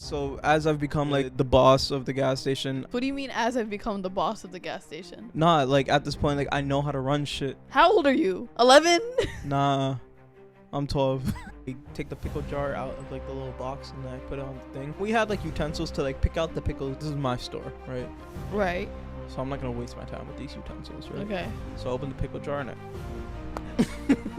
So as I've become like the boss of the gas station. What do you mean as I've become the boss of the gas station? Nah, like at this point, like I know how to run shit. How old are you? 11? Nah, I'm 12. I take the pickle jar out of like the little box and then I put it on the thing. We had like utensils to like pick out the pickles. This is my store, right? Right. So I'm not gonna waste my time with these utensils, right? Okay. So I open the pickle jar and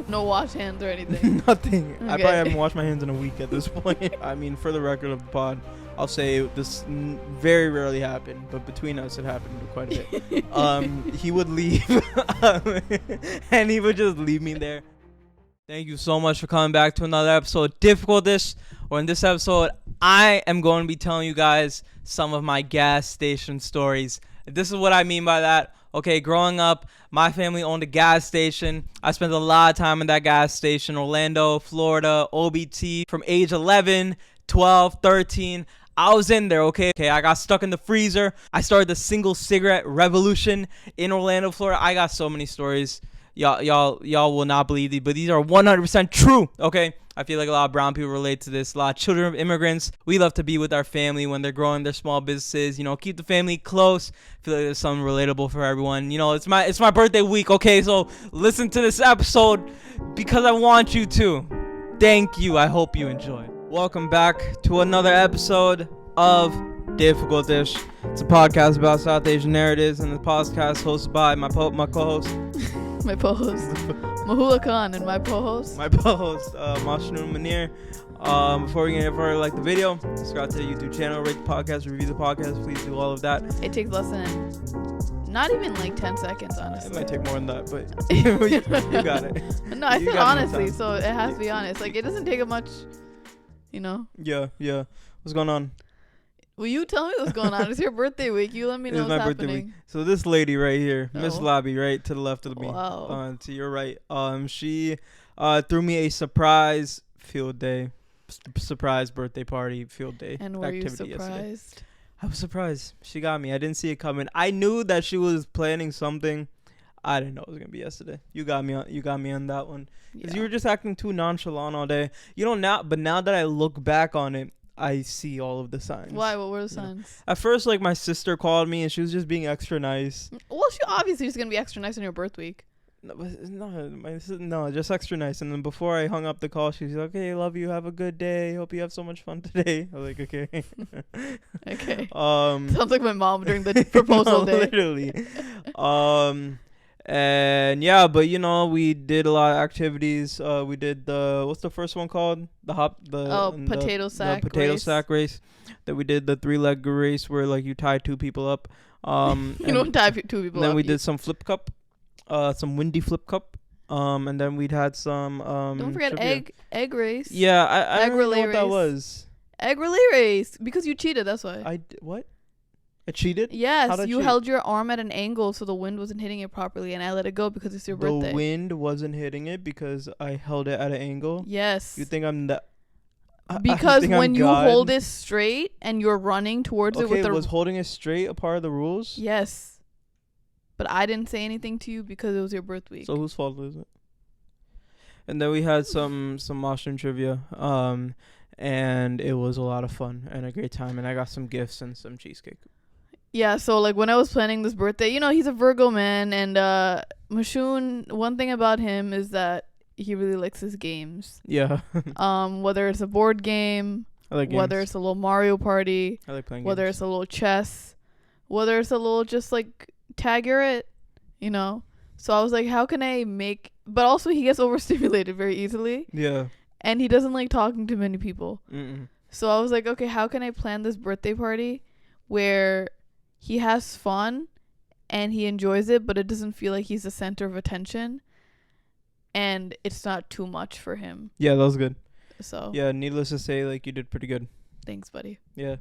No wash hands or anything. nothing. Okay. I probably haven't washed my hands in a week at this point. I mean, for the record of the pod, I'll say this very rarely happened, but between us it happened quite a bit. He would leave and he would just leave me there. Thank you so much for coming back to another episode of Difficult Dish. Or in this episode, I am going to be telling you guys some of my gas station stories. This is what I mean by that. Okay, growing up, my family owned a gas station. I spent a lot of time in that gas station, Orlando, Florida, OBT, from age 11, 12, 13. I was in there, okay? I got stuck in the freezer. I started the single cigarette revolution in Orlando, Florida. I got so many stories. Y'all will not believe these, but these are 100% true, okay? I feel like a lot of brown people relate to this. A lot of children of immigrants, we love to be with our family when they're growing their small businesses. You know, keep the family close. I feel like there's something relatable for everyone. You know, it's my birthday week, okay? So listen to this episode because I want you to. Thank you. I hope you enjoy. Welcome back to another episode of Difficult Dish. It's a podcast about South Asian narratives, and the podcast hosted by my co-host. My co-host, Mahula Khan, and my co-host, Mashnun Manir. Before we get any further, like the video, subscribe to the YouTube channel, rate the podcast, review the podcast. Please do all of that. It takes less than, not even like 10 seconds, honestly. It might take more than that, but you got it. No, I said honestly, so it has to be honest. Like, it doesn't take a much, you know. Yeah. What's going on? Well, you tell me what's going on. It's your birthday week. You let me know what's happening. It's my birthday week. So this lady right here, Miss Lobby, right to the left of me, to your right, she threw me a surprise field day, surprise birthday party field day. And were you surprised? Yesterday. I was surprised. She got me. I didn't see it coming. I knew that she was planning something. I didn't know it was gonna be yesterday. You got me on that one because you were just acting too nonchalant all day. You know now, but now that I look back on it, I see all of the signs. Why? What were the signs? At first, like, my sister called me and she was just being extra nice. Well, she obviously is going to be extra nice on your birth week. No, just extra nice. And then before I hung up the call, she's like, okay, love you. Have a good day. Hope you have so much fun today. I was like, okay. Okay. Sounds like my mom during the proposal day. Literally. And yeah, but you know, we did a lot of activities. We did what's the first one called? Potato sack race. That we did the 3-leg race where like you tie 2 people up. You don't tie 2 people up. Then we did some flip cup, some windy flip cup. And then we'd had some. Don't forget trivia. egg race. Yeah, I don't know what that was. Egg relay race because you cheated. That's why. What? I cheated? Yes, you held your arm at an angle so the wind wasn't hitting it properly, and I let it go because it's your birthday. The wind wasn't hitting it because I held it at an angle? Yes. You think I'm that? Because when you hold it straight and you're running towards it with the... was holding it straight a part of the rules? Yes. But I didn't say anything to you because it was your birth week. So whose fault is it? And then we had some mashnun trivia, and it was a lot of fun and a great time, and I got some gifts and some cheesecake. Yeah, so like when I was planning this birthday, you know, he's a Virgo man, and Mashoon, one thing about him is that he really likes his games. Yeah. Whether it's a board game, I like games. Whether it's a little Mario Party, I like playing whether games. It's a little chess, whether it's a little just like tag you're it, you know. So I was like, how can I make? But also he gets overstimulated very easily. Yeah. And he doesn't like talking to many people. Mm-mm. So I was like, okay, how can I plan this birthday party where he has fun and he enjoys it, but it doesn't feel like he's the center of attention and it's not too much for him. Yeah, that was good. So yeah, needless to say, like, you did pretty good. Thanks, buddy. Yeah.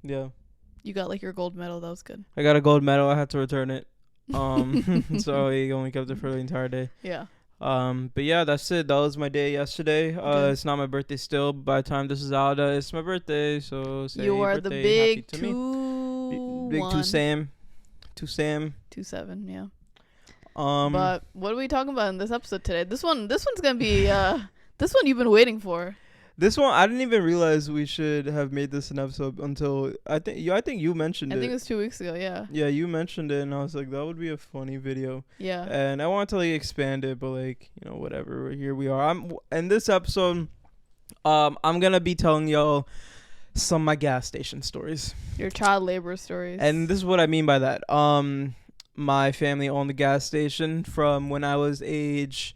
You got like your gold medal. That was good. I got a gold medal. I had to return it. So he only kept it for the entire day. Yeah. But yeah, that's it. That was my day yesterday. It's not my birthday still. By the time this is out, it's my birthday. So say you are birthday, the big happy to 2 big 2 Sam. 2-7, yeah. But what are we talking about in this episode today? This one's gonna be this one you've been waiting for. This one, I didn't even realize we should have made this an episode until I think you mentioned I it. think it was 2 weeks ago. Yeah. Yeah, you mentioned it, and I was like, that would be a funny video. Yeah. And I wanted to like expand it, but like, you know, whatever. Here we are. I'm in this episode. I'm gonna be telling y'all some of my gas station stories. Your child labor stories. And this is what I mean by that. My family owned the gas station from when I was age,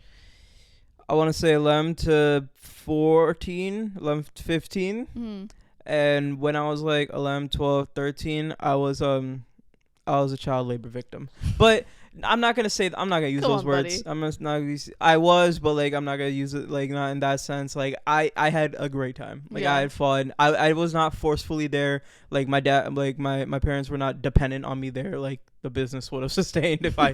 I want to say 11 to 14, 11 to 15. Mm. And when I was like 11, 12, 13, I was a child labor victim. But I'm not gonna use those words. Buddy. I'm just not gonna use, I was, but like I'm not gonna use it like not in that sense. Like I had a great time. Like I had fun. I was not forcefully there. Like my dad, like my parents were not dependent on me there. Like the business would have sustained if I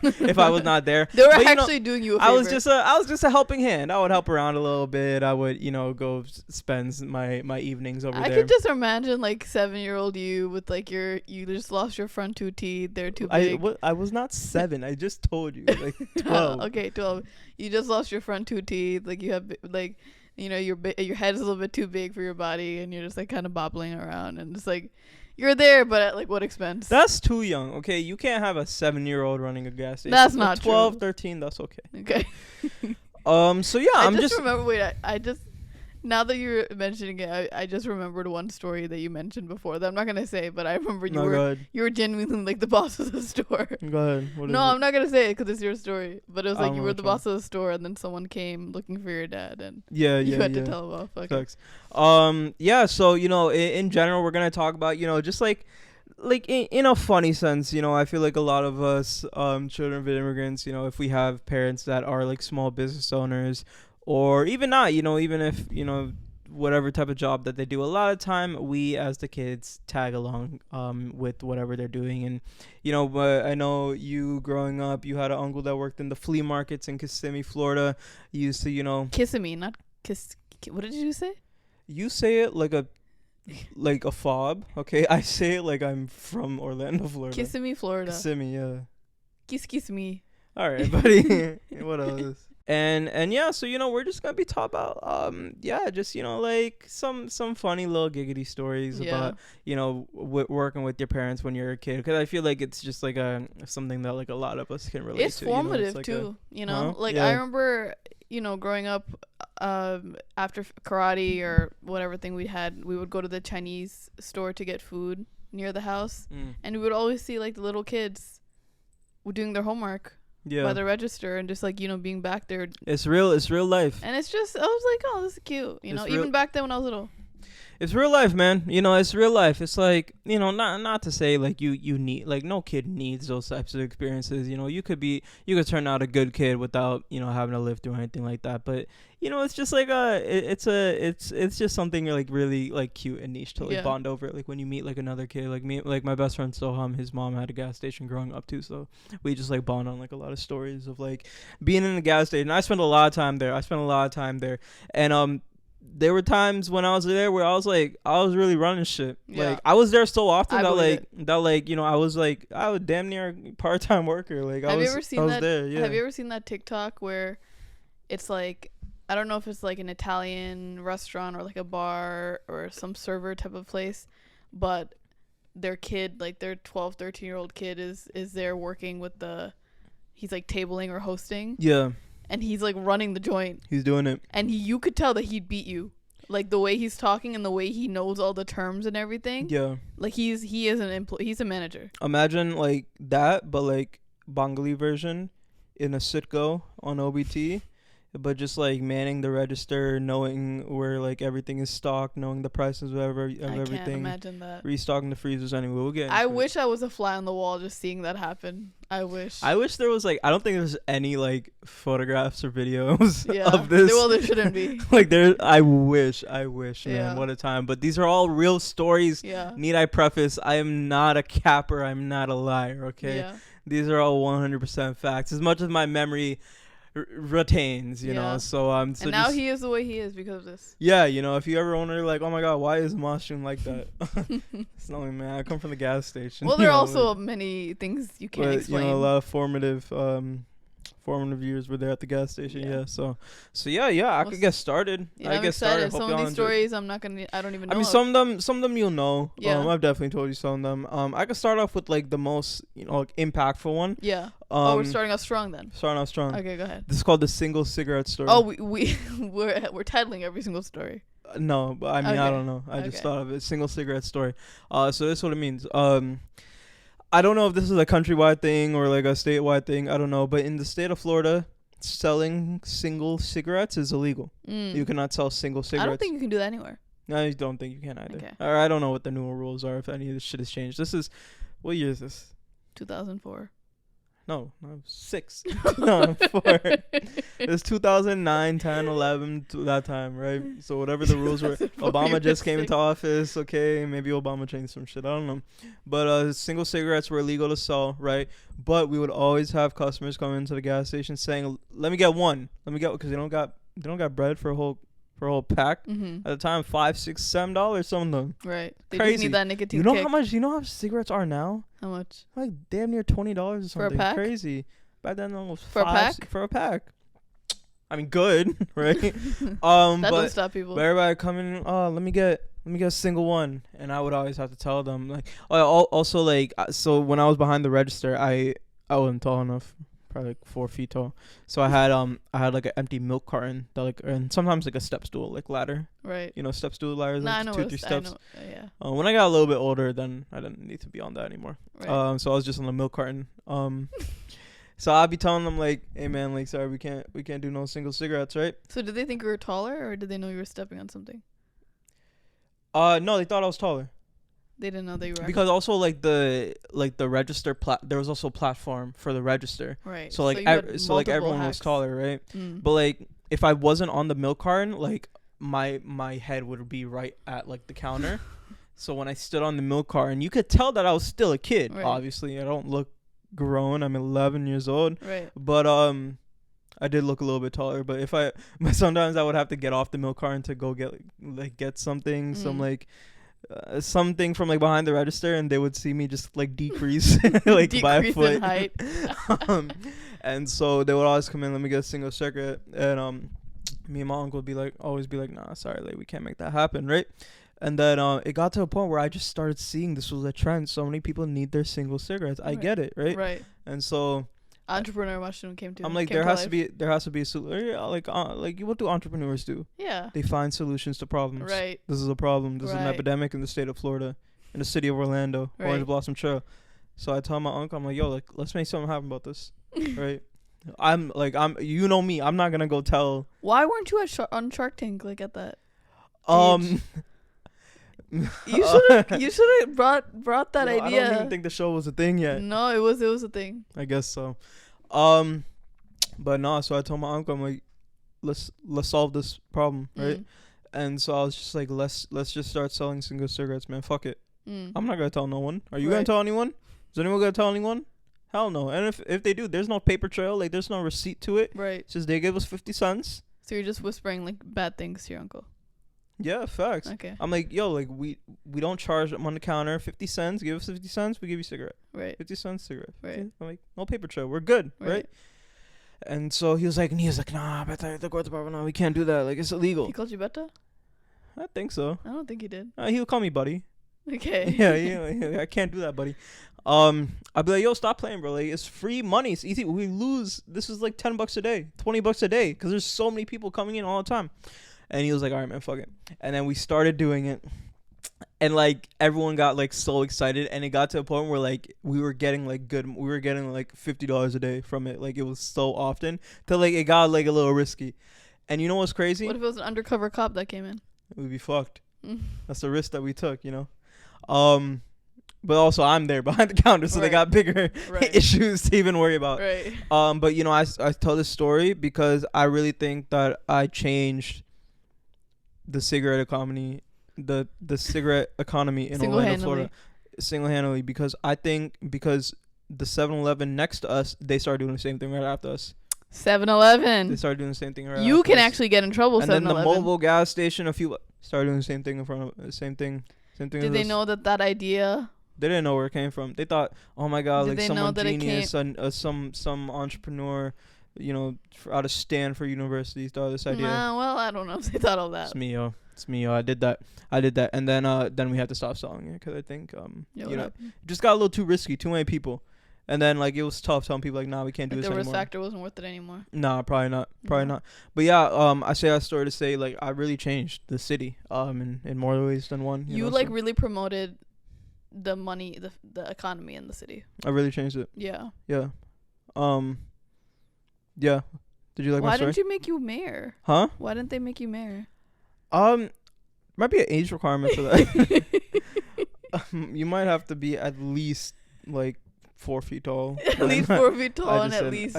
was not there. They were but, actually doing you a favor. I was just a helping hand. I would help around a little bit. I would, go spend my evenings over there. I could just imagine like 7-year-old you with like you just lost your front 2 teeth. They're too big. I was not 7. I just told you like 12. Okay, 12. You just lost your front 2 teeth. Like you have like, your head is a little bit too big for your body, and you're just like kind of bobbling around, and it's like you're there, but at like what expense? That's too young. Okay, you can't have a 7-year-old running a gas station. That's not 12, true. 13. That's okay. Okay. So yeah, I just remember. Wait, I just. Now that you're mentioning it, I just remembered one story that you mentioned before that I'm not gonna say, but I remember you were genuinely like the boss of the store. Go ahead. No, I'm not gonna say it because it's your story. But it was like you were the boss of the store, and then someone came looking for your dad, and you had to tell him off. Okay. Yeah. So in general, we're gonna talk about just like in a funny sense. I feel like a lot of us children of immigrants, if we have parents that are like small business owners. Or even not, even if, whatever type of job that they do, a lot of time we as the kids tag along with whatever they're doing. And, but I know you growing up, you had an uncle that worked in the flea markets in Kissimmee, Florida. You used to, Kissimmee, not Kiss. What did you say? You say it like a fob, okay? I say it like I'm from Orlando, Florida. Kissimmee, Florida. Kissimmee, yeah. Kiss me. All right, buddy. What else? And yeah, so we're just gonna be talking about just like some funny little giggity stories about working with your parents when you're a kid, because I feel like it's just like something that like a lot of us can relate to. It's formative it's like too, Huh? like Yeah. I remember growing up after karate or whatever thing we would go to the Chinese store to get food near the house, and we would always see like the little kids doing their homework. Yeah. By the register, and just like being back there. It's real life. And it's just, I was like, oh, this is cute. Even back then when I was little. It's real life, man. It's real life. It's like, not to say like you need, like no kid needs those types of experiences. You could turn out a good kid without, having to live through anything like that. But, it's just like it's just something like really like cute and niche to like bond over. Like when you meet like another kid, like me, like my best friend Soham, his mom had a gas station growing up too. So we just like bond on like a lot of stories of like being in the gas station. I spent a lot of time there. And, there were times when I was there where I was really running shit. Yeah. Like I was there so often I was damn near a part-time worker. Like Have you ever seen that? There, yeah. Have you ever seen that TikTok where it's like, I don't know if it's like an Italian restaurant or like a bar or some server type of place, but their kid, like their 12, 13-year-old kid is there working with he's like tabling or hosting. Yeah. And he's like running the joint. He's doing it. And you could tell that he'd beat you. Like the way he's talking and the way he knows all the terms and everything. Yeah. Like he is he's a manager. Imagine like that, but like Bengali version in a sitco on OBT. But just like manning the register, knowing where like everything is stocked, knowing the prices of everything. I can't imagine that. Restocking the freezers anyway. We'll get. I wish I was a fly on the wall just seeing that happen. I wish there was like, I don't think there's any like photographs or videos of this. Well, there shouldn't be. Like I wish, man, what a time. But these are all real stories. Yeah. Need I preface? I am not a capper. I'm not a liar. Okay. Yeah. These are all 100% facts. As much as my memory retains, you know. So and now he is the way he is because of this. Yeah, if you ever wonder like, oh my god, why is mashnun like that? It's not like, man, I come from the gas station. Well, there are also many things you can't explain. A lot of formative years were there at the gas station. Yeah. Yeah. So yeah, I could get started. Yeah, I I'm get started. excited. Hope Some y'all of these enjoy. stories I don't even know. I mean, some of them you'll know. Yeah. I've definitely told you some of them. I could start off with like the most, like, impactful one. Yeah. We're starting off strong then. Starting off strong. Okay, go ahead. This is called the single cigarette story. Oh, we're titling every single story. No, but I mean, I Okay. don't know. I just Okay. thought of it. Single cigarette story. So this is what it means. I don't know if this is a countrywide thing or like a statewide thing. I don't know. But in the state of Florida, selling single cigarettes is illegal. You cannot sell single cigarettes. I don't think you can do that anywhere. I don't think you can either. Okay. Or I don't know what the new rules are, if any of this shit has changed. This is, what year is this? 2004. No, 6. No, 4. It's 2009, 10, 11, to that time, right? So whatever the rules were. 2004, Obama just came you're into office, okay? Maybe Obama changed some shit, I don't know. But single cigarettes were illegal to sell, right? But we would always have customers come into the gas station saying, let me get one. Because they don't got bread for a whole pack. Mm-hmm. At the time, $5, $6, $7, some of them. Right. They Crazy. just need that nicotine You know kick. how much? You know how much cigarettes are now? How much? Like damn near $20 or something. For a pack? Crazy. Back then, it was For a pack? For a pack. I mean, good, right? That but doesn't stop people. everybody coming. Oh, let me get a single one, and I would always have to tell them like. Oh, also like so when I was behind the register, I wasn't tall enough. Probably like 4 feet tall. So I had like an empty milk carton that like, and sometimes like a step stool, like ladder. Right. You know, step stool ladders, Nah, I like know 2, 3 steps. yeah. When I got a little bit older, then I didn't need to be on that anymore. Right. So I was just on the milk carton. So I'd be telling them like, hey man, like sorry, we can't do no single cigarettes, right? So did they think you were taller, or did they know you were stepping on something? No, they thought I was taller. They didn't know that you were. Because also like the register there was also a platform for the register. Right. So like you had multiple everyone was hacks. taller, right? Mm. But like if I wasn't on the milk carton, like my head would be right at like the counter. So when I stood on the milk carton, you could tell that I was still a kid. Right. Obviously, I don't look grown. I'm 11 years old. Right. But I did look a little bit taller. But sometimes I would have to get off the milk carton to go get something, something from like behind the register, and they would see me just like decrease like by a foot in height. And so they would always come in, let me get a single cigarette, and me and my uncle would always be like, nah, sorry, like we can't make that happen, right? And then it got to a point where I just started seeing this was a trend. So many people need their single cigarettes. I get it, right? Right. And so Entrepreneur Mashnun came to. I'm like, there has to be a solution. Like what do entrepreneurs do? Yeah. They find solutions to problems. Right. This is a problem. This is an Right. epidemic in the state of Florida, in the city of Orlando, Right. Orange Blossom Trail. So I tell my uncle, I'm like, yo, like let's make something happen about this, right? I'm you know me, I'm not gonna go tell. Why weren't you on Shark Tank like at that? You should have brought that idea. I don't even think the show was a thing yet. No, it was a thing. I guess so. But no, so I told my uncle, I'm like, let's solve this problem, right? And so I was just like, let's just start selling single cigarettes, man. Fuck it. I'm not gonna tell no one. Are you gonna tell anyone? Is anyone gonna tell anyone? Hell no. And if they do, there's no paper trail, like there's no receipt to it. Right. It's just they gave us 50 cents. So you're just whispering like bad things to your uncle. Yeah, facts. Okay. I'm like, yo, like we don't charge them on the counter 50 cents. Give us 50 cents, we give you cigarette. Right. 50 cents cigarette. Right. I'm like, no paper trail. We're good, right? And so he was like, nah, no, we can't do that. Like it's illegal. He called you Beta? I think so. I don't think he did. He'll call me buddy. Okay. Yeah, I can't do that, buddy. I'd be like, yo, stop playing, bro. Like, it's free money. It's easy. We lose. This is like $10 a day, $20 a day, because there's so many people coming in all the time. And he was like, all right, man, fuck it. And then we started doing it, and like everyone got like so excited, and it got to a point where like we were getting like $50 a day from it. Like it was so often till like it got like a little risky. And you know what's crazy? What if it was an undercover cop that came in? We'd be fucked. That's the risk that we took, you know. But also I'm there behind the counter, so they got bigger issues to even worry about. Right. But you know, I tell this story because I really think that I changed the cigarette economy, the cigarette economy in Orlando, Florida, single-handedly, because I think because the 7-Eleven next to us, they started doing the same thing right after us. 7-Eleven. They started doing the same thing right You after can us. actually get in trouble. And 7-Eleven. then the mobile gas station, started doing the same thing in front of the same thing. Did they know that idea? They didn't know where it came from. They thought, oh my god, Did like someone that genius, some entrepreneur out of stand for universities. Thought of this idea. Well, I don't know if they thought of that. It's me, yo. I did that. And then we had to stop selling it because I think it just got a little too risky. Too many people. And then it was tough telling people nah, we can't do this anymore. The risk factor wasn't worth it anymore. Nah, probably not. But yeah, I say that story to say I really changed the city in more ways than one. You really promoted the money, the economy in the city. I really changed it. Yeah. Yeah. Yeah. Did you like my story? Why didn't you make you mayor? Huh? Why didn't they make you mayor? Might be an age requirement for that. You might have to be at least 4 feet tall. At least 4 feet tall and at least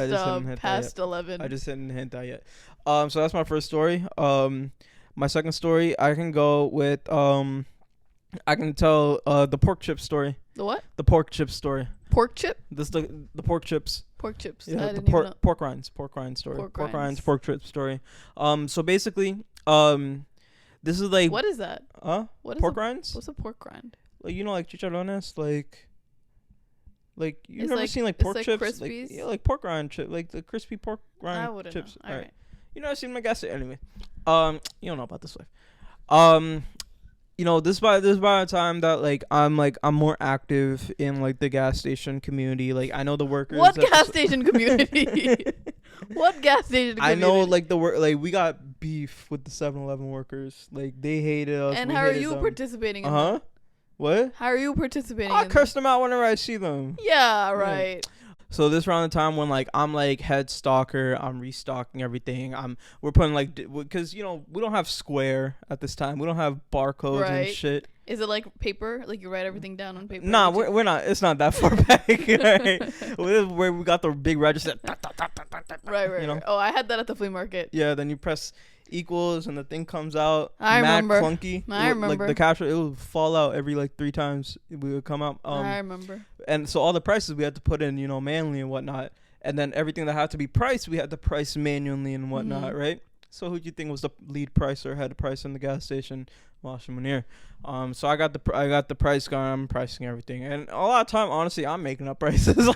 past 11. I just didn't hint that yet. So that's my first story. My second story, I can go with I can tell the pork chip story. The what? The pork chip story. Pork chip? The pork chips. Pork chips. Yeah, the pork rinds story. Pork chip story. So basically, this is what is that? What is pork rinds? What's a pork rind? Chicharrones, you've never seen pork chips? Crispies? Pork rind chip, the crispy pork rind I wouldn't chips. Know. All right. You know, I've seen my gas station anyway. You don't know about this life. This by the time that I'm more active in the gas station community. I know the workers. What gas station community? What gas station community? I know the work. We got beef with the 7-Eleven workers. They hated us. And how are you participating in that? What? How are you participating? I curse them out whenever I see them. Yeah, right. Yeah. So this around the time when I'm head stalker, I'm restocking everything. We're putting because we don't have Square at this time. We don't have barcodes and shit. Is it paper? You write everything down on paper? Nah, we're not. It's not that far back. Right? Where we got the big register. Right. Oh, I had that at the flea market. Yeah. Then you press equals and the thing comes out. I remember. Clunky. I remember. The capture, it would fall out every 3 times. We would come out. I remember. And so all the prices we had to put in, manually and whatnot. And then everything that had to be priced, we had to price manually and whatnot, right? So who do you think was the lead pricer, had the price in the gas station? Wash and Munir. So I got the price going. I'm pricing everything, and a lot of time, honestly, I'm making up prices.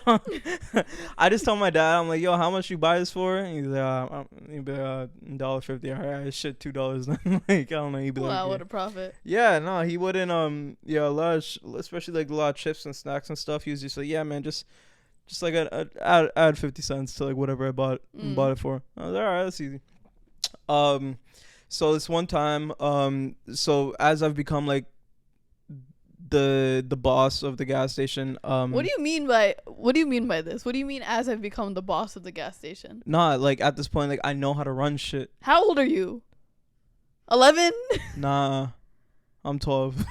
I just tell my dad, I'm like, yo, how much you buy this for? And he's like, $1.50. All right, shit, $2 then. I don't know. He'd be wow, what a profit. Yeah, no, he wouldn't. A lot of especially a lot of chips and snacks and stuff. He was just like, yeah, man, just add 50 cents to whatever I bought it for. I was like, all right, that's easy. So this one time, so as I've become the boss of the gas station, what do you mean by this? What do you mean as I've become the boss of the gas station? Nah, at this point, I know how to run shit. How old are you? 11? Nah, I'm 12.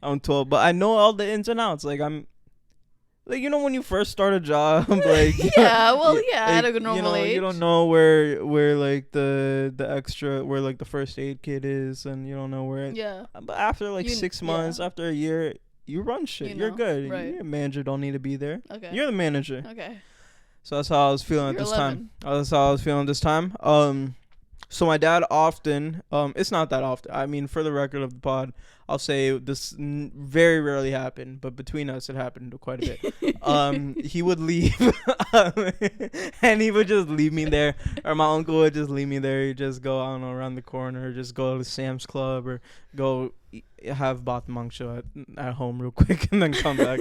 I'm 12, but I know all the ins and outs. I'm when you first start a job, at a normal age. You don't know where the extra, where the first aid kit is, and you don't know where. Yeah. But after 6 months, after a year, you run shit. You're good. Right. Your manager don't need to be there. Okay. You're the manager. Okay. So that's how I was feeling at this 11. time. That's how I was feeling this time. So my dad often, it's not that often. I mean, for the record of the pod, I'll say this very rarely happened, but between us, it happened quite a bit. He would leave, and he would just leave me there, or my uncle would just leave me there. He'd just go, I don't know, around the corner, or just go to Sam's Club, or go have Bath Mangsho at home real quick, and then come back.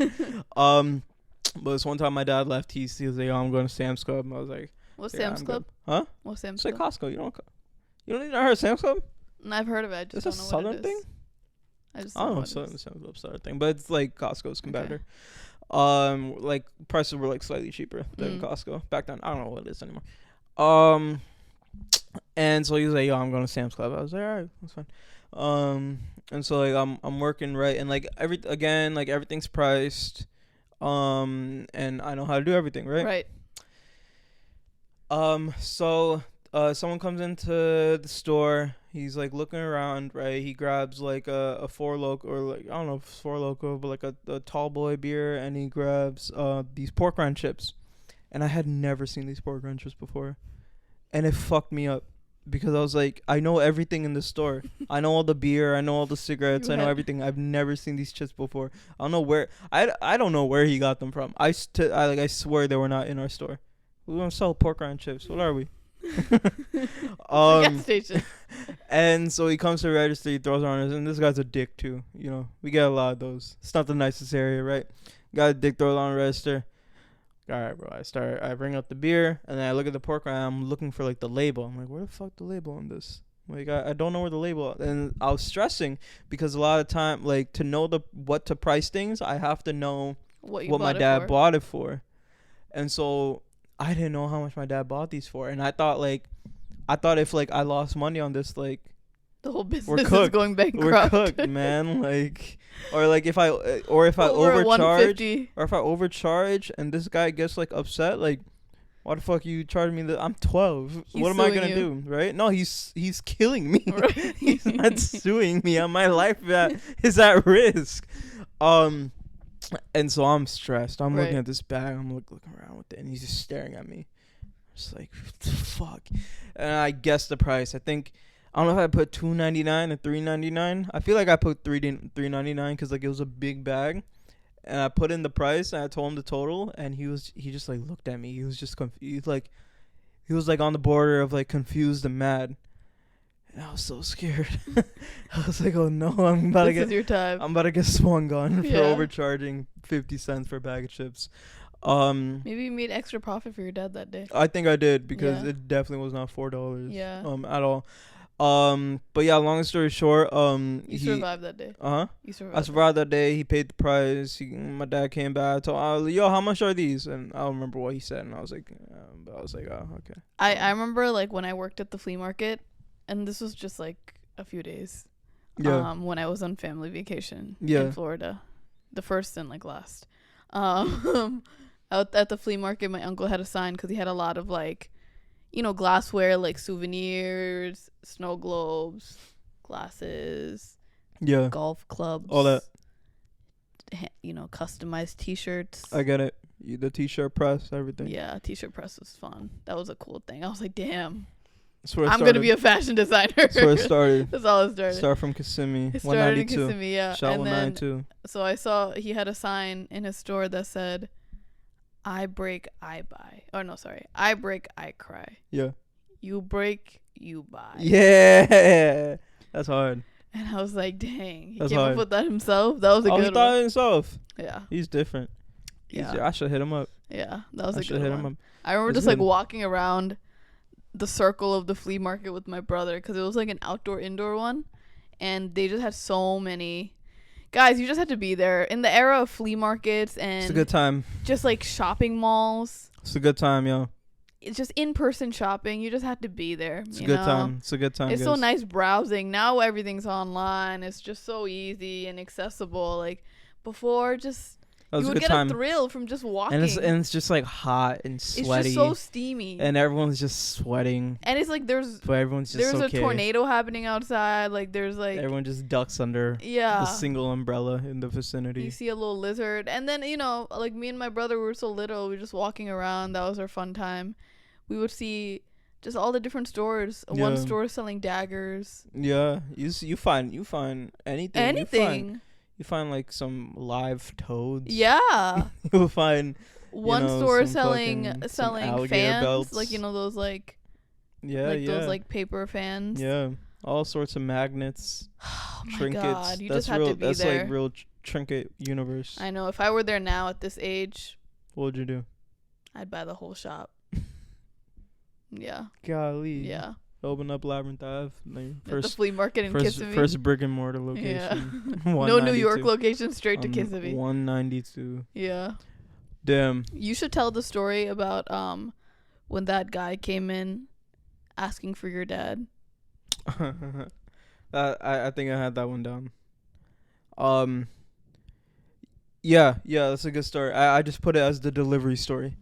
But this one time my dad left, he was like, oh, I'm going to Sam's Club. And I was like, what's Sam's Club? Huh? What's Sam's Club? It's like Costco. You don't even heard of Sam's Club? No, I've heard of it. I just don't know what it is. Thing? I just don't know what it is. Sam's Club Southern thing, but it's Costco's competitor. Okay. Prices were slightly cheaper than Costco back then. I don't know what it is anymore. And so he was like, yo, I'm going to Sam's Club. I was like, all right, that's fine. And so I'm working right, and everything's priced. And I know how to do everything, right? Right. So someone comes into the store. He's looking around, right? He grabs a Four Loko, or I don't know if it's Four Loko, but a tall boy beer, and he grabs these pork rind chips. And I had never seen these pork rind chips before, and it fucked me up. Because I was like, I know everything in the store. I know all the beer. I know all the cigarettes. I know everything. I've never seen these chips before. I don't know where. I don't know where he got them from. I swear they were not in our store. We don't sell pork rind chips. What are we? Gas station. And so he comes to the register, he throws on us, and this guy's a dick too. You know, we get a lot of those. It's not the nicest area, right? Got a dick, throws on the register. All right, bro. I bring up the beer, and then I look at the pork rind. I'm looking for like the label. I'm like, where the fuck the label on this? Like, I don't know where the label. And I was stressing because a lot of time, like, to know what to price things, I have to know what my dad bought it for. And so I didn't know how much my dad bought these for, and I thought if like I lost money on this, like the whole business is going bankrupt. We're cooked, man. Like, or like if I overcharge and this guy gets like upset, like, why the fuck you charging me? I'm 12. What am I gonna do, right? No, he's killing me. Right. He's not suing me. My life is at risk. And so I'm stressed. I'm looking at this bag. I'm looking around with it, and he's just staring at me. Just like, fuck. And I guessed the price. I don't know if I put $2.99 or $3.99. I feel like I put $3.99 because like it was a big bag. And I put in the price, and I told him the total, and he just like looked at me. He was just confused. Like, he was like on the border of like confused and mad. And I was so scared. I was like, oh no, I'm about to get swung on for overcharging 50 cents for a bag of chips. Maybe you made extra profit for your dad that day. I think I did, because it definitely was not $4. Yeah. At all. But yeah, long story short, you survived that day. I survived that day. He paid the price. My dad came back. I told, yo, how much are these? And I don't remember what he said. And I was like, oh, okay. I remember like when I worked at the flea market, and this was just like a few days. Yeah. When I was on family vacation in Florida, the first and like last. Out at the flea market, my uncle had a sign because he had a lot of like, glassware, like souvenirs, snow globes, glasses, golf clubs, all that, customized t-shirts. I get it. The t-shirt press, everything. Yeah, t-shirt press was fun. That was a cool thing. I was like, damn, I'm gonna be a fashion designer. That's where it started. That's all it started. Start from Kissimmee. It started in Kissimmee, yeah. Shot 192. So I saw he had a sign in his store that said, I break, I buy. Oh, no, sorry. I break, I cry. Yeah. You break, you buy. Yeah. That's hard. And I was like, dang. He That's came hard. up with that himself. That was a good one. He thought it himself. Yeah. He's different. Yeah. I should hit him up. Yeah. That was a good one. Him up. I remember just like walking around the circle of the flea market with my brother, because it was like an indoor one. And they just had so many... Guys, you just had to be there. In the era of flea markets and... It's a good time. Just like shopping malls. It's a good time, yo. It's just in-person shopping. You just had to be there. It's a good time. It's a good time, It's guys. so nice browsing. Now everything's online. It's just so easy and accessible. Like, before, just... You would get a thrill from just walking. And it's just like hot and sweaty. It's just so steamy. And everyone's just sweating. And it's like there's a tornado happening outside. Like there's like everyone just ducks under the single umbrella in the vicinity. You see a little lizard. And then, like me and my brother, we were so little, we were just walking around. That was our fun time. We would see just all the different stores. Yeah. One store selling daggers. Yeah. You find anything. Anything. You find like some live toads. Yeah. You'll find one store selling fans, belts. like those like those like paper fans. Yeah, all sorts of magnets, trinkets. My God, you just have to be there. That's like real trinket universe. I know. If I were there now at this age, what would you do? I'd buy the whole shop. Yeah. Golly. Yeah. Open up Labyrinth Ave. First, the flea market in Kissimmee. First brick and mortar location. Yeah. No New York location, straight to Kissimmee. 192. Yeah. Damn. You should tell the story about when that guy came in asking for your dad. I think I had that one down. Yeah, that's a good story. I just put it as the delivery story.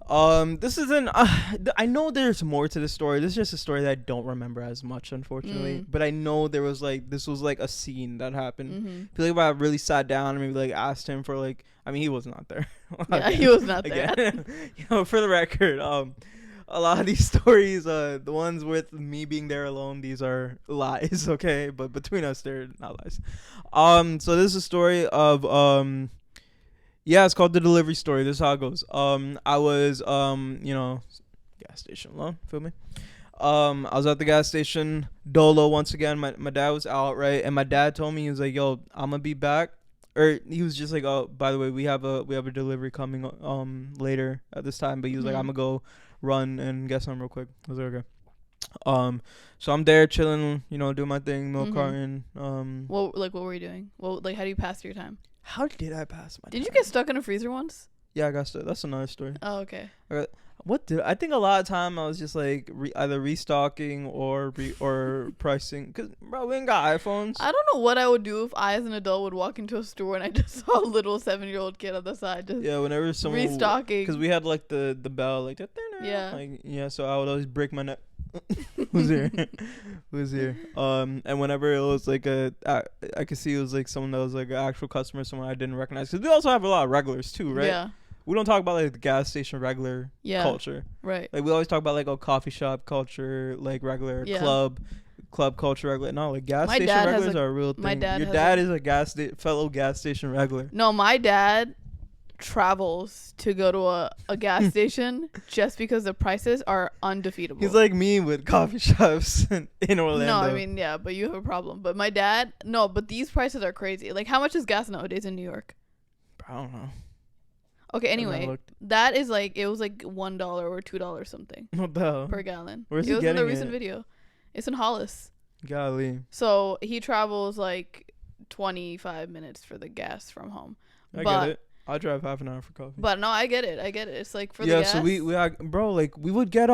This isn't. I know there's more to the story. This is just a story that I don't remember as much, unfortunately. But I know there was this was like a scene that happened. Mm-hmm. I feel like if I really sat down and maybe like asked him for like. I mean, he was not there. Yeah, he was not there. For the record, a lot of these stories, the ones with me being there alone, these are lies. Okay, but between us, they're not lies. So this is a story of Yeah, it's called The Delivery Story. This is how it goes. I was gas station alone. Feel me? I was at the gas station dolo once again. My dad was out, right? And my dad told me, he was like, "Yo, I'm gonna be back." Or he was just like, "Oh, by the way, we have a delivery coming later at this time." But he was like, "I'm gonna go run and get some real quick." I was like, "Okay." So I'm there chilling, doing my thing, milk carton. What were you doing? Well, like, how do you pass your time? How did I pass my time? Did you get stuck in a freezer once? Yeah, I got stuck. That's another story. Oh, okay. I think a lot of time I was just like either restocking or pricing, cause bro, we ain't got iPhones. I don't know what I would do if I as an adult would walk into a store and I just saw a little 7-year-old kid on the side just whenever someone restocking, cause we had like the bell like that. Yeah, so I would always break my neck. Who's here? Who's here? And whenever it was like I could see it was like someone that was like an actual customer, someone I didn't recognize, cause we also have a lot of regulars too, right? Yeah. We don't talk about like the gas station regular culture. Right. Like we always talk about like coffee shop culture, like regular club culture regular. No, like gas station regulars are a real thing. Your dad is a fellow gas station regular. No, my dad travels to go to a gas station just because the prices are undefeatable. He's like me with coffee shops in Orlando. No, I mean, yeah, but you have a problem. But my dad, no, but these prices are crazy. Like, how much is gas nowadays in New York? I don't know. Okay, anyway, that is like, it was like $1 or $2 something. What the hell? Per gallon. Where's he getting it? It was in the recent video. It's in Hollis. Golly. So he travels like 25 minutes for the gas from home. I get it. I drive half an hour for coffee. But no, I get it. It's like for the gas. Yeah, so we bro, like we would get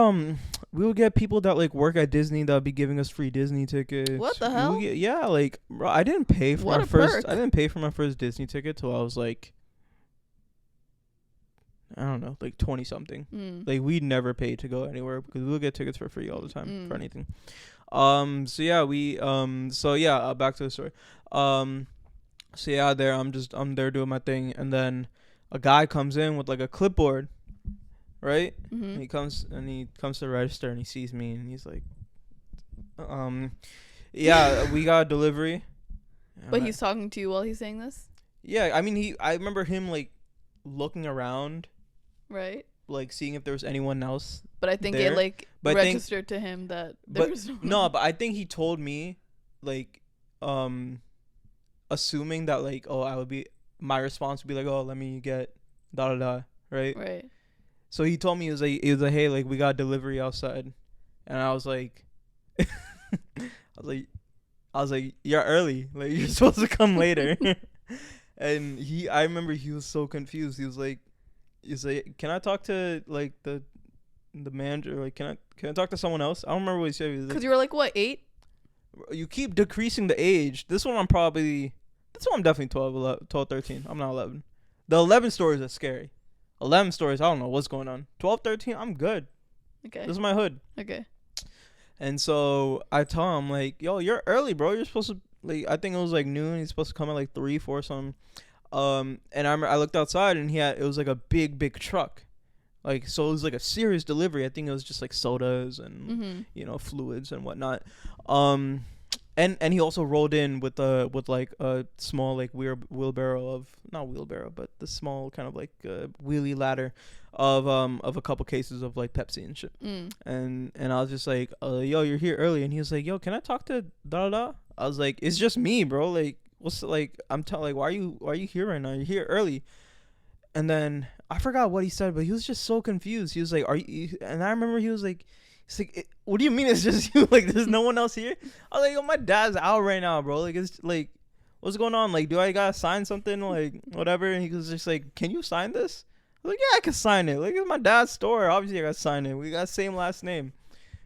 people that like work at Disney that would be giving us free Disney tickets. What the hell? Like bro, I didn't pay for my first Disney ticket till I was like, I don't know, like 20 something. Like we never paid to go anywhere because we would get tickets for free all the time for anything. So yeah, back to the story. So yeah, I'm there doing my thing, and then a guy comes in with like a clipboard, right? And he comes to the register and he sees me and he's like, yeah, we got a delivery. But he's talking to you while he's saying this? Yeah, I mean I remember him like looking around, right? Like seeing if there was anyone else. But I think there. It like registered to him that there was no, but I think he told me like assuming that like, my response would be like, oh, let me get right? Right. So he told me he was like, hey, like we got delivery outside, and I was like, I was like, you're early, like you're supposed to come later. And I remember he was so confused. He was like, can I talk to like the manager? Like, can I talk to someone else? I don't remember what he said. Because you were like, what, 8? You keep decreasing the age. This one I'm definitely 12, 13. I'm not 11. The 11 stories are scary. 11 stories, I don't know what's going on. 12, 13, I'm good. Okay. This is my hood. Okay. And so I tell him like, yo, you're early, bro. You're supposed to like, I think it was like noon. He's supposed to come at like 3, 4 something. And I looked outside and it was like a big truck. Like, so it was like a serious delivery. I think it was just like sodas and fluids and whatnot. And he also rolled in with like a small like wheelbarrow, but the small kind of like wheelie ladder of a couple cases of like Pepsi and shit. And I was just like, yo, you're here early. And he was like, yo, can I talk to da? I was like, it's just me, bro. Like, what's like, why are you here right now? You're here early. And then I forgot what he said, but he was just so confused. He was like, are you? And I remember he was like, what do you mean it's just you? Like, there's no one else here? I was like, yo, my dad's out right now, bro. Like, it's like, what's going on? Like, do I gotta sign something? Like, whatever. And he was just like, can you sign this? I was like, yeah, I can sign it. Like, it's my dad's store. Obviously, I gotta sign it. We got the same last name.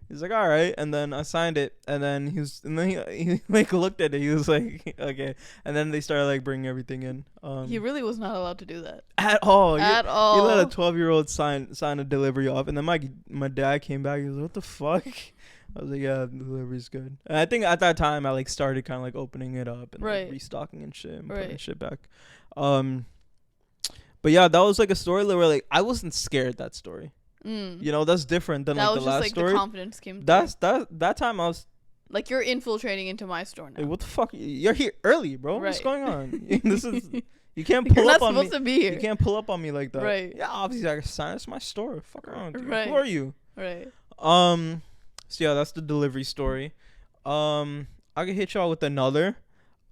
He's like, all right. And then I signed it. And then he like looked at it. He was like, okay. And then they started like bringing everything in. He really was not allowed to do that at all. At all. You let a 12-year-old sign a delivery off. And then my dad came back. He was like, what the fuck? I was like, yeah, the delivery's good. And I think at that time I like started kind of like opening it up and like restocking and shit and putting shit back. But yeah, that was like a story where like I wasn't scared. That story. That's different than like the last story. The confidence came through. That time I was like, you're infiltrating into my store now. Like, what the fuck? You're here early, bro. What's going on? You can't You're pull not up on me. supposed to be here. You can't pull up on me like that. Right. Yeah, obviously I can sign. It's my store. Fuck around. Dude. Right. Who are you? Right. So yeah, that's the delivery story. I could hit y'all with another.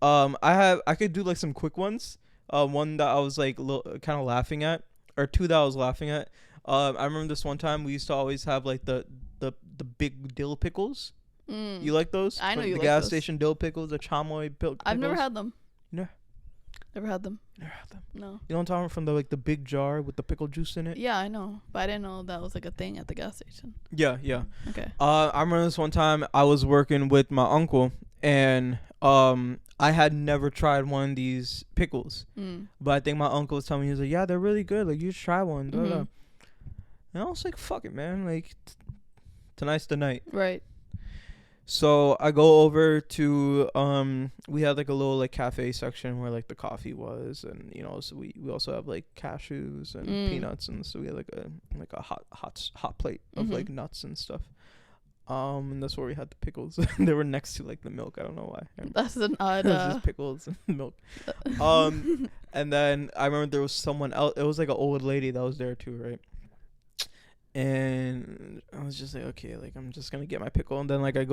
I could do like some quick ones. One that I was like kind of laughing at, or two that I was laughing at. I remember this one time we used to always have like the big dill pickles. You like those? I know like you the like gas those. station dill pickles, the chamoy pickles. I've never had them. No. Never had them. Never had them. No. You know what I'm talking from the big jar with the pickle juice in it? Yeah, I know, but I didn't know that was like a thing at the gas station. Yeah. Okay. I remember this one time I was working with my uncle, and I had never tried one of these pickles, but I think my uncle was telling me, he was like, yeah, they're really good, like you should try one. And I was like, fuck it, man, like tonight's the night. Right. So I go over to we had like a little like cafe section where like the coffee was, and you know, so we also have like cashews and peanuts, and so we had like a hot plate of like nuts and stuff. And that's where we had the pickles. They were next to like the milk. I don't know why. That's an odd. It was just pickles and milk. And then I remember there was someone else. It was like an old lady that was there too, right? And I was just like, okay, like I'm just gonna get my pickle, and then like I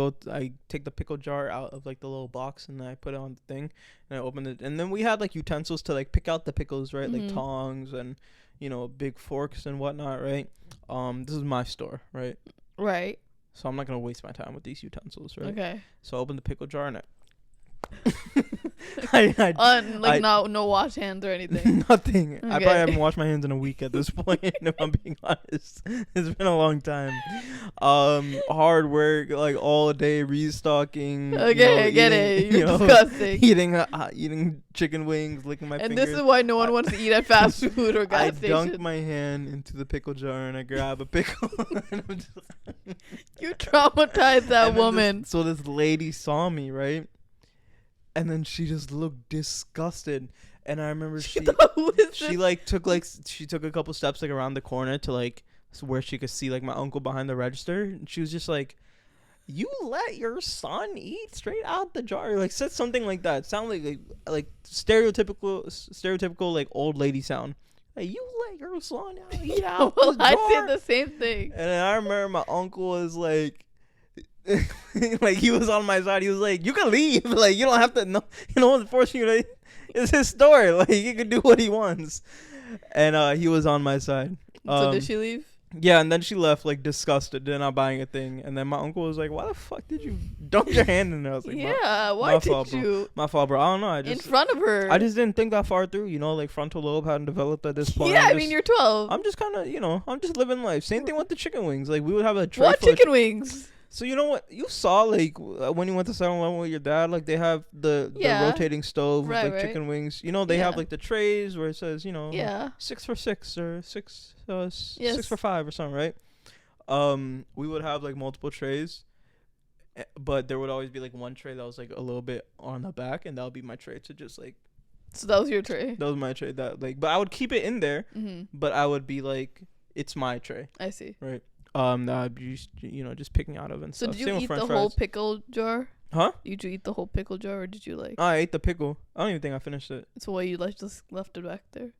take the pickle jar out of like the little box, and then I put it on the thing, and I open it, and then we had like utensils to like pick out the pickles, right? Like tongs and big forks and whatnot, right? This is my store, right? Right. So I'm not gonna waste my time with these utensils, right? Okay. So I open the pickle jar and no wash hands or anything. Nothing. Okay. I probably haven't washed my hands in a week at this point, if I'm being honest. It's been a long time. Hard work, like all day restocking. Okay, I get it. You're disgusting. Eating chicken wings, licking my fingers. And this is why no one wants to eat at fast food or gas station. I dunk my hand into the pickle jar and I grab a pickle. And I'm just you traumatized that woman. So this lady saw me, right? And then she just looked disgusted, and I remember she took a couple steps like around the corner to like where she could see like my uncle behind the register, and she was just like, "You let your son eat straight out the jar?" Like said something like that. It sounded like stereotypical like old lady sound. Like, you let your son eat out the jar? I said the same thing. And I remember my uncle was like. Like he was on my side. He was like, "You can leave. Like you don't have to. No one's forcing you to. It's his store. Like he can do what he wants." And he was on my side. So did she leave? Yeah, and then she left like disgusted, then not buying a thing. And then my uncle was like, "Why the fuck did you dunk your hand in there?" I was like, "Yeah, why did fault, you?" Bro. My fault, bro. I don't know. I just in front of her. I just didn't think that far through. Like frontal lobe hadn't developed at this point. Yeah, I mean you're 12. I'm just kind of I'm just living life. Same thing with the chicken wings. Like we would have a tray. What chicken wings? So you know what you saw when you went to 7-Eleven with your dad, like they have the rotating stove with like chicken wings. They have like the trays where it says 6 for 6 or 6 for 5 or something, right? We would have like multiple trays, but there would always be like one tray that was like a little bit on the back, and that would be my tray to just like. So that was your tray. That was my tray. That like, but I would keep it in there, but I would be like, it's my tray. I see. Right. That I'd be just picking out of and so stuff. So did you eat the whole pickle jar? Huh? Did you eat the whole pickle jar, or did you like? I ate the pickle. I don't even think I finished it. So why you just left it back there?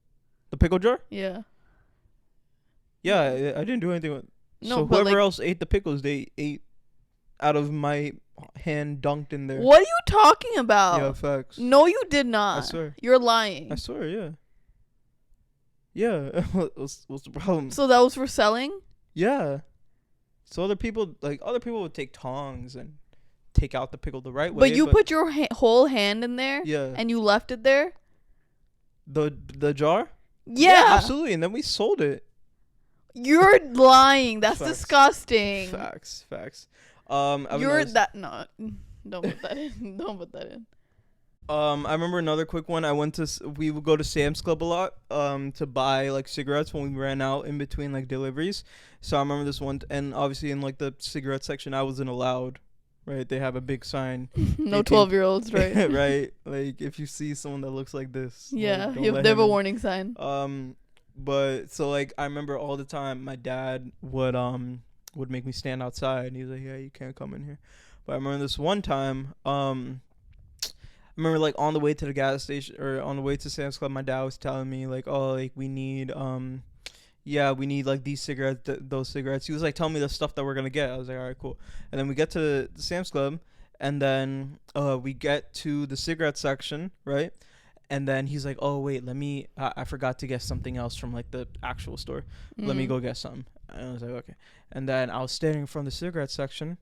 The pickle jar? Yeah. Yeah, I didn't do anything with. No, so whoever else ate the pickles, they ate out of my hand, dunked in there. What are you talking about? Yeah, facts. No, you did not. I swear. You're lying. I swear, yeah. Yeah. what's the problem? So that was for selling? Yeah. So other people would take tongs and take out the pickle the right way. But you put your whole hand in there? Yeah. And you left it there? The jar? Yeah. Absolutely. And then we sold it. You're lying. That's Facts. Disgusting. Facts. No. Don't put that in. Don't put that in. I remember another quick one. We would go to Sam's Club a lot to buy like cigarettes when we ran out in between like deliveries. So I remember this one, and obviously in like the cigarette section I wasn't allowed, right? They have a big sign. No 12-year-olds, right? Right. Like if you see someone that looks like this. Yeah, like, they have a warning sign. But so like I remember all the time my dad would make me stand outside, and he's like, "Yeah, you can't come in here." But I remember this one time, I remember like on the way to the gas station or on the way to Sam's Club, my dad was telling me like, oh, like we need we need like these cigarettes, those cigarettes. He was like telling me the stuff that we're gonna get. I was like, all right, cool. And then we get to the Sam's Club, and then we get to the cigarette section, right? And then he's like, oh wait, I forgot to get something else from like the actual store. Let me go get some. And I was like, okay. And then I was standing from the cigarette section,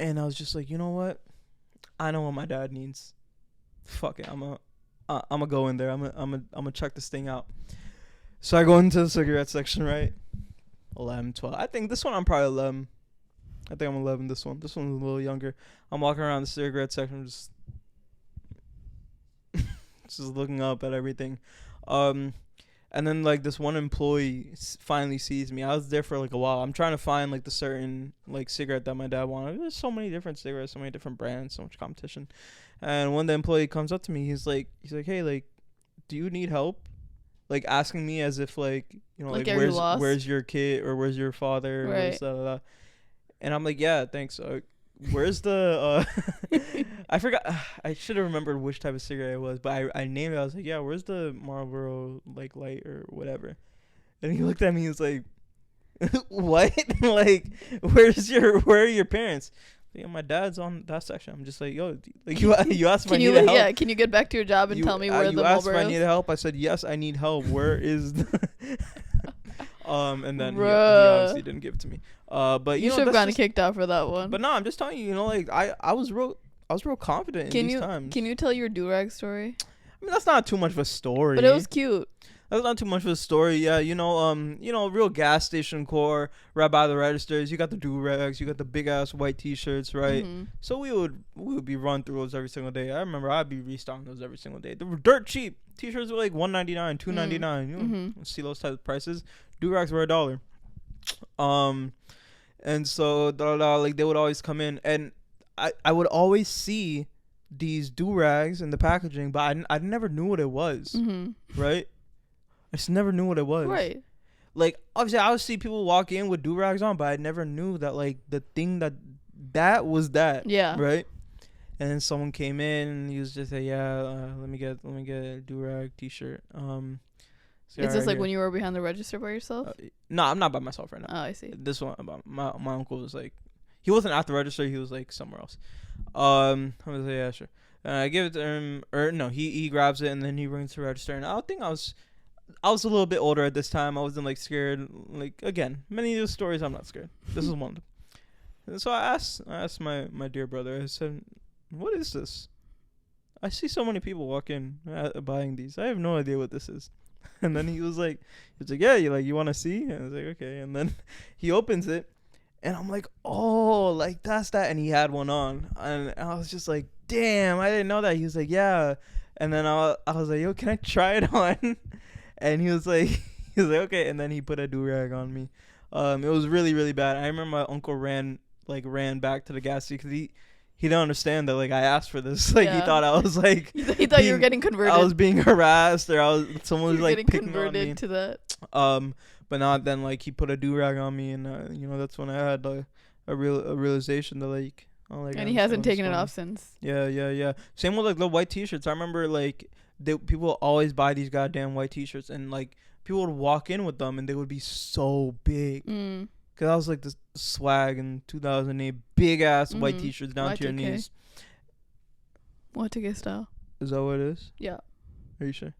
and I was just like, you know what? I know what my dad needs. Fuck it, I'm gonna go in there. I'm gonna check this thing out. So I go into the cigarette section, right? 11, 12. I think this one I'm probably 11. I think I'm 11 this one. This one's a little younger. I'm walking around the cigarette section just looking up at everything. And then like this one employee finally sees me. I was there for like a while. I'm trying to find like the certain like cigarette that my dad wanted. There's so many different cigarettes, so many different brands, so much competition. And when the employee comes up to me, he's like, hey, like, do you need help? Like asking me as if like, you know, like where's your kid or where's your father? Right. And I'm like, yeah, thanks. Where's the I forgot. I should have remembered which type of cigarette it was, but I named it. I was like, yeah, where's the Marlboro like light or whatever? And he looked at me. He was like, what? Like, where are your parents? Yeah, my dad's on that section. I'm just like, yo, like you asked if I need help. Yeah, can you get back to your job and tell me where the Marlboro is? You asked if I need help. I said, yes, I need help. Where is the and then he obviously didn't give it to me. But you should have gotten kicked out for that one. But no, I'm just telling you, you know, like I was real confident in these times. Can you tell your do-rag story? I mean, that's not too much of a story. But it was cute. That's not too much of a story. Yeah, you know, real gas station core, right by the registers. You got the do-rags, you got the big ass white T-shirts, right? Mm-hmm. So we would be run through those every single day. I remember I'd be restocking those every single day. They were dirt cheap. T-shirts were like $1.99, $2.99. You know, see those type of prices. Do-rags were $1. And so like they would always come in, and I would always see these do-rags in the packaging, but I never knew what it was, right? I just never knew what it was. Right. Like, obviously, I would see people walk in with do-rags on, but I never knew that, like, the thing that was that. Yeah. Right? And then someone came in, and he was just like, yeah, let me get a do-rag T-shirt. Is this like when you were behind the register by yourself? No, I'm not by myself right now. Oh, I see. This one, my uncle was like, he wasn't at the register, he was like somewhere else. I was like, yeah, sure. I give it to him, or no, he grabs it and then he brings it to the register. And I think I was a little bit older at this time. I wasn't like scared. Like, again, many of those stories I'm not scared. This is one of them. And so I asked my dear brother, I said, what is this? I see so many people walk in buying these. I have no idea what this is. And then he was like, yeah, you want to see? And I was like, okay. And then he opens it, and I'm like, oh, like that's that. And he had one on, and I was just like, damn, I didn't know that. He was like, yeah. And then I was like, yo, can I try it on? And he was like, okay. And then he put a do-rag on me. It was really, really bad. I remember my uncle ran back to the gas station because he didn't understand that, like, I asked for this. Like, he thought I was, like... he thought you were getting converted. I was being harassed, or someone was, like, picking on me. To that. But not then, like, he put a do-rag on me, and, that's when I had, a realization that, like... Oh, like, and he hasn't taken it off since. Yeah. Same with, like, the white T-shirts. I remember, like, people always buy these goddamn white T-shirts, and, like, people would walk in with them, and they would be so big. Because I was like this swag in 2008. Big ass white T-shirts down to your knees. Y2K style. Is that what it is? Yeah. Are you sure?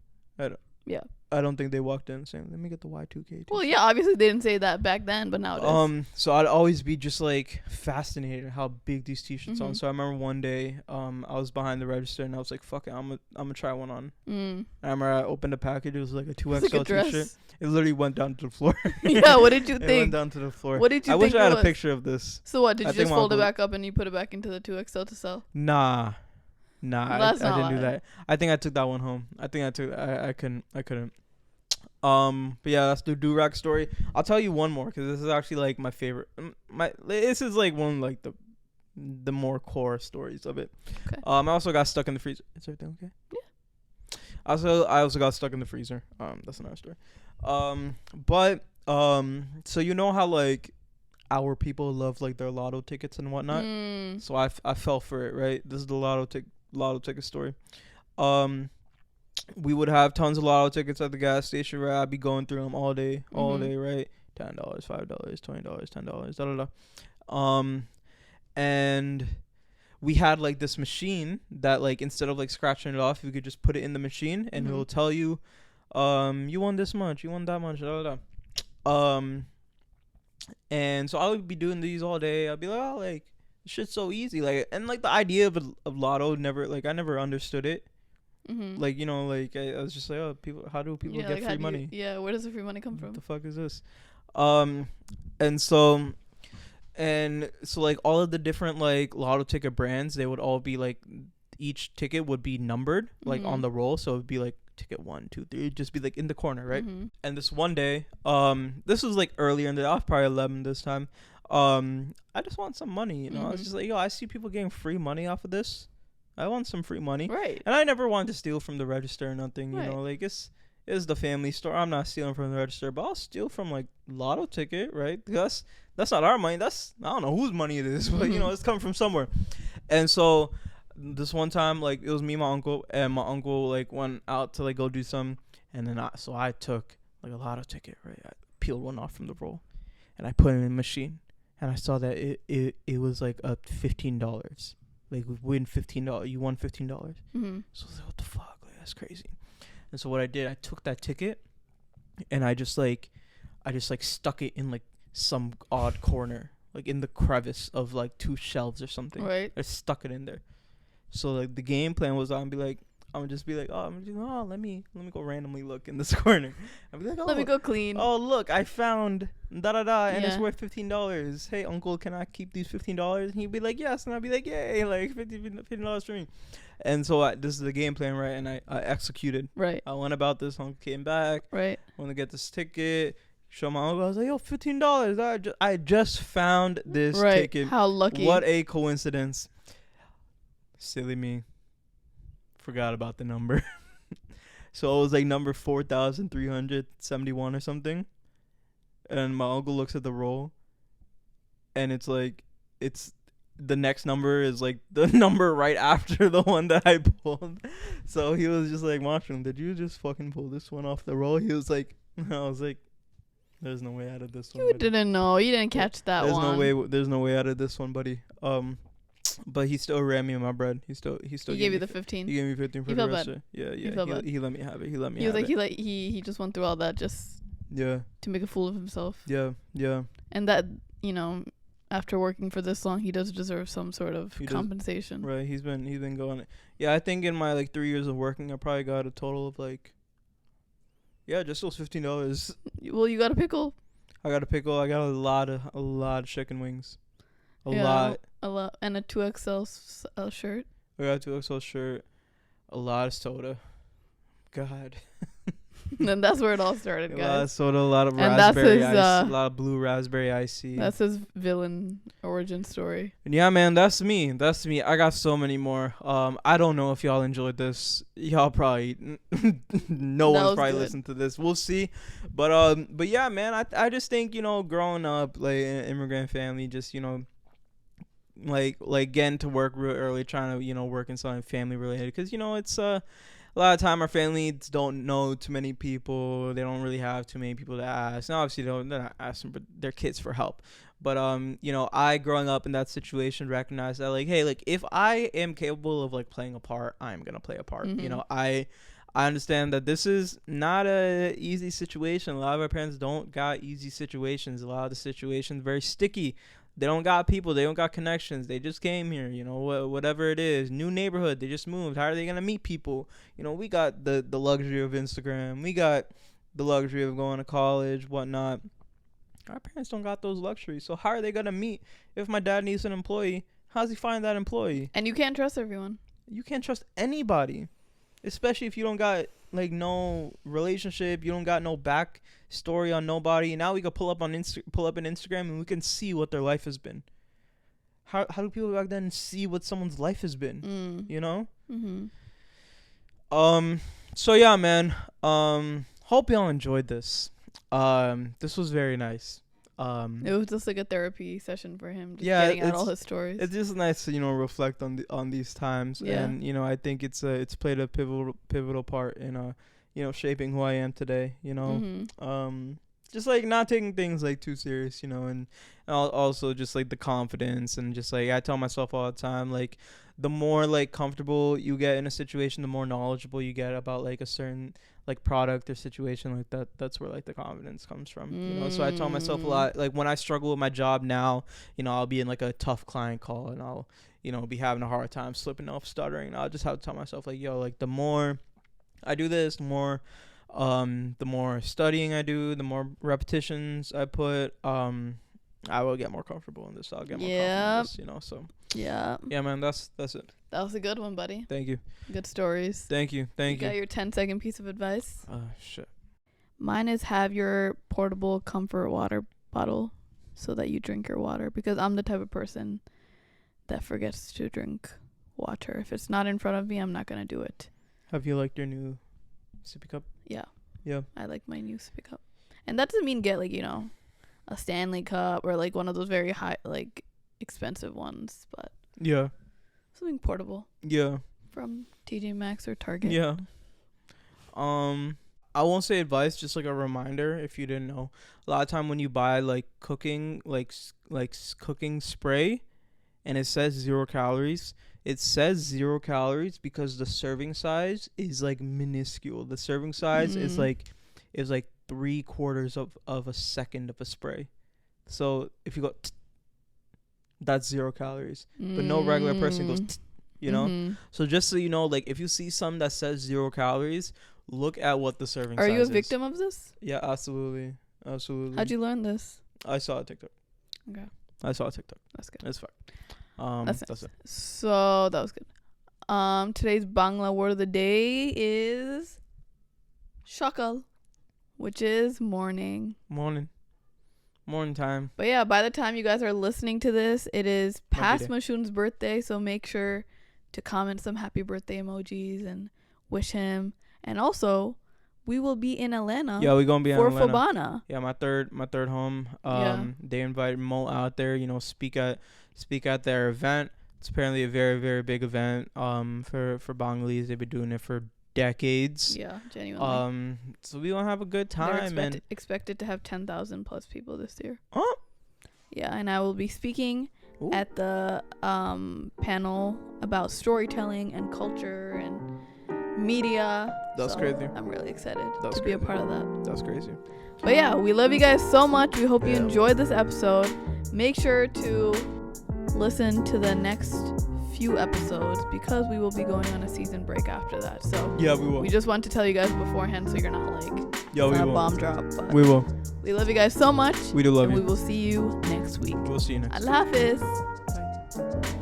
Yeah. I don't think they walked in saying, let me get the Y2K T-shirt. Well, yeah, obviously they didn't say that back then, but now it is. So I'd always be just like fascinated how big these T-shirts are. So I remember one day, I was behind the register and I was like, fuck it, I'm gonna try one on. And I remember I opened the package. It was like a 2XL T-shirt. It literally went down to the floor. Yeah, what did you think? It went down to the floor. What did you think? I wish I had a picture of this. So what, did you just fold it back up and you put it back into the 2XL to sell? Nah, I didn't do that. I think I took that one home. I couldn't. But yeah, that's the do-rag story. I'll tell you one more because this is actually like my favorite. This is like one of like the more core stories of it. Okay. I also got stuck in the freezer. Is everything okay? Yeah. I also got stuck in the freezer. That's another story. So you know how like our people love like their lotto tickets and whatnot. So I fell for it, right? This is the lotto lotto ticket story. Um, we would have tons of lotto tickets at the gas station, right? I'd be going through them all day, right? $10, $5, $20, $10, da da da. And we had like this machine that like instead of like scratching it off, you could just put it in the machine and it'll tell you, you won this much, you won that much, da da da. And so I would be doing these all day. I'd be like, oh, like this shit's so easy, like, and like the idea of lotto never, like, I never understood it. Like, you know, like I was just like, oh, people, how do people get like, free money? Where does the free money come from? What the fuck is this? And so like all of the different like lotto ticket brands, they would all be like, each ticket would be numbered like on the roll, so it'd be like ticket 1, 2, 3, it'd just be like in the corner, right? And this one day, this was like earlier in the day, I was probably 11 this time. I just want some money, you know. I was just like, yo, I see people getting free money off of this. I want some free money. Right. And I never wanted to steal from the register or nothing, you Right. know, like it's the family store. I'm not stealing from the register, but I'll steal from like lotto ticket, right? Because that's not our money. That's, I don't know whose money it is, but you know, it's coming from somewhere. And so this one time, like it was me and my uncle, and my uncle like went out to like go do some, and then I took like a lotto ticket, right? I peeled one off from the roll and I put it in the machine, and I saw that it was like a $15. Like, win $15. You won $15. So I was like, what the fuck? Like, that's crazy. And so what I did, I took that ticket and I just stuck it in like some odd corner, like in the crevice of like 2 shelves or something. Right. I stuck it in there. So like the game plan was I'm gonna just be like, oh, let me go randomly look in this corner. I'd be like, oh, let me go clean. Oh, look, I found da da da, and it's worth $15. Hey, uncle, can I keep these $15? And he'd be like, yes, and I'd be like, yay, like $15 for me. And so this is the game plan, right? And I executed. Right. I went about this. Uncle came back. Right. Want to get this ticket. Show my uncle. I was like, yo, $15. I just found this ticket. How lucky. What a coincidence. Silly me. Forgot about the number. So it was like number 4,371 or something. And my uncle looks at the roll, and it's like, it's the next number is like the number right after the one that I pulled. So he was just like, Mashnun, did you just fucking pull this one off the roll? He was like, I was like, there's no way out of this one. You didn't know. You didn't catch that there's one. There's no way out of this one, buddy. But he still ran me my bread. He gave you the 15. He gave me 15 for the rest. Yeah. He let me have it. He just went through all that just to make a fool of himself. Yeah. And that, you know, after working for this long, he does deserve some sort of compensation. Right. He's been going. Yeah, I think in my like 3 years of working, I probably got a total of like, just those $15. Well, you got a pickle. I got a pickle. I got a lot of chicken wings. A lot, and a 2XL shirt. I got a 2XL shirt, a lot of soda. God. And that's where it all started, guys. A lot of soda, a lot of raspberry ice, a lot of blue raspberry icy. That's his villain origin story. And yeah, man, that's me. I got so many more. I don't know if y'all enjoyed this. Y'all probably no one's probably listened to this. We'll see. But yeah, man, I just think, you know, growing up like in an immigrant family, just, you know, like getting to work real early, trying to, you know, work in something family related, because, you know, it's a lot of time our families don't know too many people. They don't really have too many people to ask. Now, obviously, they're not asking for their kids for help. But you know, I growing up in that situation recognized that, like, hey, like if I am capable of like playing a part, I'm gonna play a part. You know, I understand that this is not a easy situation. A lot of our parents don't got easy situations. A lot of the situations very sticky. They don't got people. They don't got connections. They just came here, you know, whatever it is. New neighborhood. They just moved. How are they going to meet people? You know, we got the luxury of Instagram. We got the luxury of going to college, whatnot. Our parents don't got those luxuries. So how are they going to meet? If my dad needs an employee, how's he find that employee? And you can't trust everyone. You can't trust anybody, especially if you don't got like no relationship. You don't got no back story on nobody. Now we can pull up an Instagram and we can see what their life has been. How do people back then see what someone's life has been? You know. So yeah, man. Hope y'all enjoyed this. This was very nice. It was just like a therapy session for him, just Yeah, getting out all his stories. It's just nice to reflect on these times, Yeah. and I think it's played a pivotal part in shaping who I am today. Just like not taking things like too serious, and also just like the confidence, and just like I tell myself all the time, like the more like comfortable you get in a situation, the more knowledgeable you get about like a certain like product or situation like that. That's where like the confidence comes from. So I tell myself a lot, like when I struggle with my job now, I'll be in like a tough client call, and I'll be having a hard time slipping off, stuttering, and I'll just have to tell myself like, yo, like the more I do this, the more studying I do, the more repetitions I put, I will get more comfortable in this. I'll get more comfortable in this, so yeah, man, that's it. That was a good one, buddy. Thank you. Good stories. Thank you. You got your 10-second piece of advice? Shit. Mine is have your portable comfort water bottle so that you drink your water, because I'm the type of person that forgets to drink water. If it's not in front of me, I'm not going to do it. Have you liked your new sippy cup? Yeah. Yeah. I like my new sippy cup. And that doesn't mean get like, a Stanley cup or like one of those very high, like expensive ones, but yeah, something portable. Yeah. From TJ Maxx or Target. Yeah. I won't say advice, just like a reminder if you didn't know. A lot of time when you buy like cooking, like cooking spray, and it says 0 calories, it says 0 calories because the serving size is like minuscule. The serving size is like 3/4 of a second of a spray. So if you go, that's 0 calories. But no regular person goes, So just so you know, like if you see something that says 0 calories, look at what the serving size is. Are you a victim of this? Yeah, absolutely. How'd you learn this? I saw a TikTok. Okay. I saw a TikTok. That's good. It's fine. That's it. So that was good. Today's Bangla word of the day is shakal, which is morning. Morning time. But yeah, by the time you guys are listening to this, it is past Mashnun's birthday, so make sure to comment some happy birthday emojis and wish him. And also, we will be in Atlanta. Yeah, we're gonna be in Atlanta for Fobana. Yeah, my third home. They invited Mo out there, speak at their event. It's apparently a very, very big event for Bangladesh. They've been doing it for decades. Yeah, genuinely. So we gonna have a good time. They're expected to have 10,000 plus people this year. Oh. Yeah, and I will be speaking at the panel about storytelling and culture and media. That's crazy. I'm really excited to be a part of that. That's crazy. But yeah, we love you guys so much. We hope you enjoyed this episode. Make sure to listen to the next few episodes because we will be going on a season break after that. So yeah, we will. We just want to tell you guys beforehand so you're not like we will. A bomb drop. But we will. We love you guys so much. We do love you. We will see you next week. We'll see you next. Allah Hafiz. Bye.